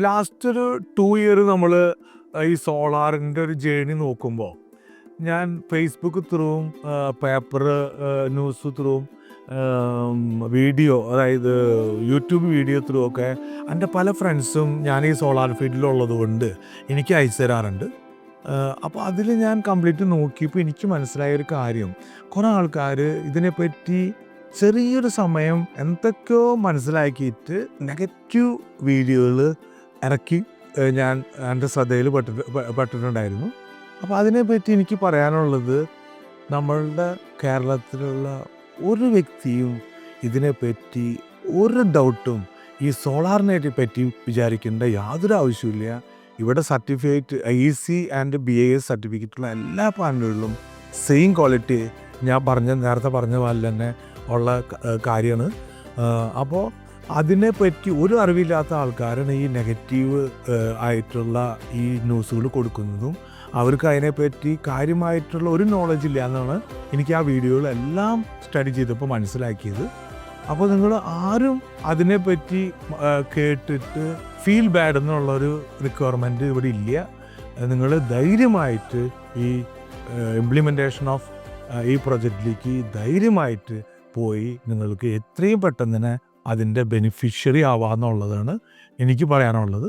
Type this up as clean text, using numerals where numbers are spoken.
Last ഒരു 2 year നമ്മൾ ഈ സോളാറിൻ്റെ ഒരു ജേണി നോക്കുമ്പോൾ ഞാൻ ഫേസ്ബുക്ക് ത്രൂവും പേപ്പർ ന്യൂസ് ത്രൂവും വീഡിയോ, അതായത് യൂട്യൂബ് വീഡിയോ ത്രൂ ഒക്കെ എൻ്റെ പല ഫ്രണ്ട്സും ഞാൻ ഈ സോളാർ ഫീൽഡിലുള്ളത് കൊണ്ട് എനിക്ക് അയച്ചു തരാറുണ്ട്. അപ്പോൾ അതിൽ ഞാൻ കംപ്ലീറ്റ് നോക്കിയപ്പോൾ എനിക്ക് മനസ്സിലായൊരു കാര്യം, കുറേ ആൾക്കാർ ഇതിനെപ്പറ്റി ചെറിയൊരു സമയം എന്തൊക്കെയോ മനസ്സിലാക്കിയിട്ട് നെഗറ്റീവ് വീഡിയോകൾ ഇറക്കി ഞാൻ എൻ്റെ ശ്രദ്ധയിൽ പെട്ടിട്ടുണ്ടായിരുന്നു. അപ്പോൾ അതിനെപ്പറ്റി എനിക്ക് പറയാനുള്ളത്, നമ്മളുടെ കേരളത്തിലുള്ള ഒരു വ്യക്തിയും ഇതിനെപ്പറ്റി ഒരു ഡൗട്ടും ഈ സോളാറിനെ പറ്റി വിചാരിക്കേണ്ട യാതൊരു ആവശ്യമില്ല. ഇവിടെ സർട്ടിഫിക്കറ്റ് IEC ആൻഡ് BIS സർട്ടിഫിക്കറ്റുള്ള എല്ലാ പാനലുകളിലും സെയിം ക്വാളിറ്റി ഞാൻ നേരത്തെ പറഞ്ഞ പോലെ തന്നെ ഉള്ള കാര്യമാണ്. അപ്പോൾ അതിനെപ്പറ്റി ഒരു അറിവില്ലാത്ത ആൾക്കാരാണ് ഈ നെഗറ്റീവ് ആയിട്ടുള്ള ഈ ന്യൂസുകൾ കൊടുക്കുന്നതും അവർക്ക് അതിനെപ്പറ്റി കാര്യമായിട്ടുള്ള ഒരു നോളജ് ഇല്ല എന്നാണ് എനിക്ക് ആ വീഡിയോകളെല്ലാം സ്റ്റഡി ചെയ്തപ്പോൾ മനസ്സിലാക്കിയത്. അപ്പോൾ നിങ്ങൾ ആരും അതിനെപ്പറ്റി കേട്ടിട്ട് ഫീൽ ബാഡ് എന്നുള്ളൊരു റിക്വയർമെൻറ്റ് ഇവിടെ ഇല്ല. നിങ്ങൾ ധൈര്യമായിട്ട് ഈ ഇംപ്ലിമെൻറ്റേഷൻ ഓഫ് ഈ പ്രൊജക്റ്റിലേക്ക് ധൈര്യമായിട്ട് പോയി നിങ്ങൾക്ക് എത്രയും പെട്ടെന്ന് തന്നെ അതിൻ്റെ ബെനിഫിഷ്യറി ആവാമെന്നുള്ളതാണ് എനിക്ക് പറയാനുള്ളത്.